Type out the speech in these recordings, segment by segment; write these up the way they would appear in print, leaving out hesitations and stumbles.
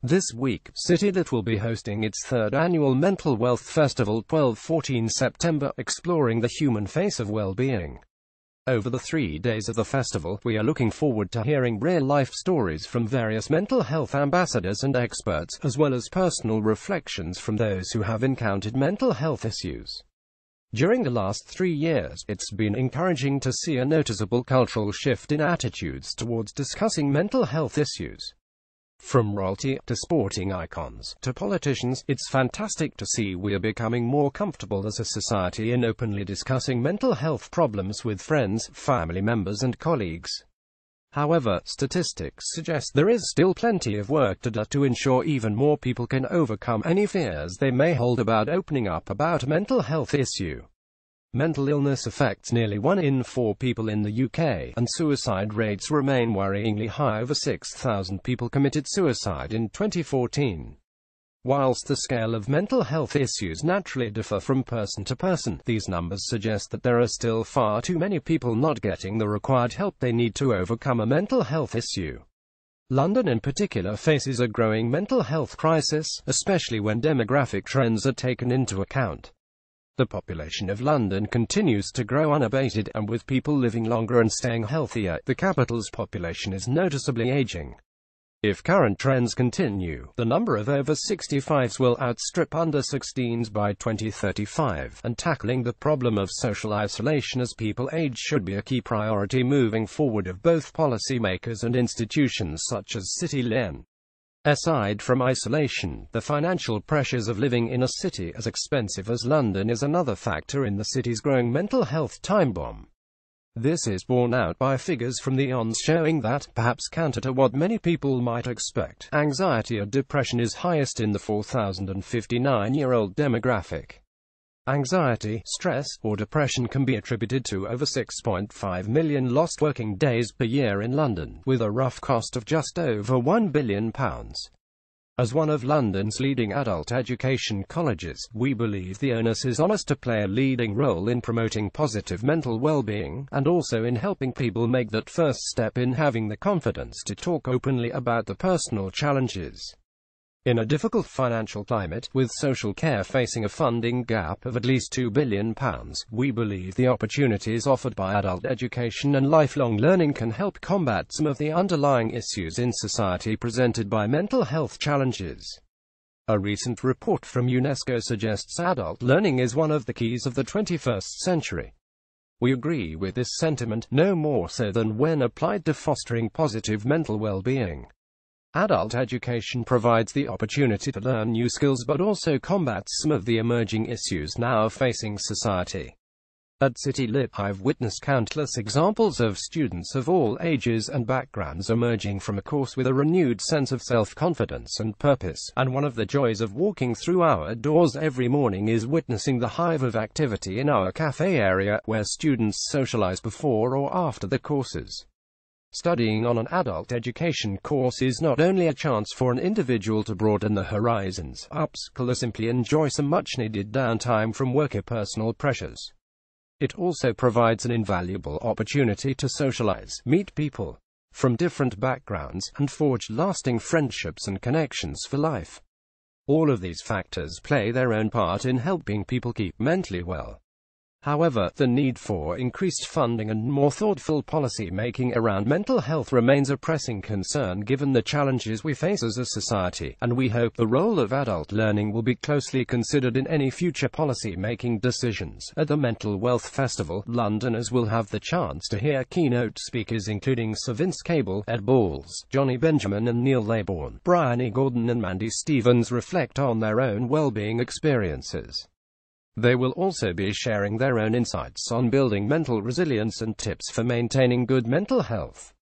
This week, City Lit will be hosting its third annual Mental Wealth Festival 12-14 September, exploring the human face of well-being. Over the 3 days of the festival, we are looking forward to hearing real-life stories from various mental health ambassadors and experts, as well as personal reflections from those who have encountered mental health issues. During the last 3 years, it's been encouraging to see a noticeable cultural shift in attitudes towards discussing mental health issues. From royalty, to sporting icons, to politicians, it's fantastic to see we're becoming more comfortable as a society in openly discussing mental health problems with friends, family members and colleagues. However, statistics suggest there is still plenty of work to do to ensure even more people can overcome any fears they may hold about opening up about a mental health issue. Mental illness affects nearly 1 in 4 people in the UK, and suicide rates remain worryingly high. Over 6,000 people committed suicide in 2014. Whilst the scale of mental health issues naturally differ from person to person, these numbers suggest that there are still far too many people not getting the required help they need to overcome a mental health issue. London in particular faces a growing mental health crisis, especially when demographic trends are taken into account. The population of London continues to grow unabated, and with people living longer and staying healthier, the capital's population is noticeably aging. If current trends continue, the number of over 65s will outstrip under 16s by 2035, and tackling the problem of social isolation as people age should be a key priority moving forward of both policymakers and institutions such as City Lit. Aside from isolation, the financial pressures of living in a city as expensive as London is another factor in the city's growing mental health time bomb. This is borne out by figures from the ONS showing that, perhaps counter to what many people might expect, anxiety or depression is highest in the 4,059-year-old demographic. Anxiety, stress, or depression can be attributed to over 6.5 million lost working days per year in London, with a rough cost of just over £1 billion. As one of London's leading adult education colleges, we believe the onus is on us to play a leading role in promoting positive mental well-being, and also in helping people make that first step in having the confidence to talk openly about the personal challenges. In a difficult financial climate, with social care facing a funding gap of at least £2 billion, we believe the opportunities offered by adult education and lifelong learning can help combat some of the underlying issues in society presented by mental health challenges. A recent report from UNESCO suggests adult learning is one of the keys of the 21st century. We agree with this sentiment, no more so than when applied to fostering positive mental well-being. Adult education provides the opportunity to learn new skills but also combats some of the emerging issues now facing society. At City Lit, I've witnessed countless examples of students of all ages and backgrounds emerging from a course with a renewed sense of self-confidence and purpose, and one of the joys of walking through our doors every morning is witnessing the hive of activity in our cafe area, where students socialize before or after the courses. Studying on an adult education course is not only a chance for an individual to broaden the horizons, upskill or simply enjoy some much-needed downtime from work or personal pressures. It also provides an invaluable opportunity to socialize, meet people from different backgrounds, and forge lasting friendships and connections for life. All of these factors play their own part in helping people keep mentally well. However, the need for increased funding and more thoughtful policy making around mental health remains a pressing concern given the challenges we face as a society, and we hope the role of adult learning will be closely considered in any future policy making decisions. At the Mental Wealth Festival, Londoners will have the chance to hear keynote speakers including Sir Vince Cable, Ed Balls, Johnny Benjamin and Neil Laybourne. Bryony Gordon and Mandy Stevens reflect on their own well-being experiences. They will also be sharing their own insights on building mental resilience and tips for maintaining good mental health.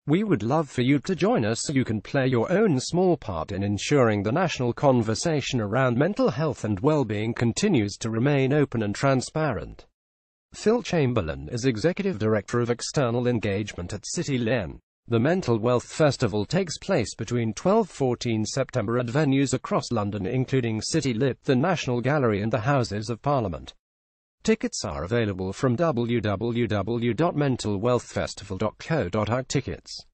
We would love for you to join us so you can play your own small part in ensuring the national conversation around mental health and well-being continues to remain open and transparent. Phil Chamberlain is Executive Director of External Engagement at City Lit. The Mental Wealth Festival takes place between 12-14 September at venues across London including City Lit, the National Gallery and the Houses of Parliament. Tickets are available from www.mentalwealthfestival.co.uk tickets.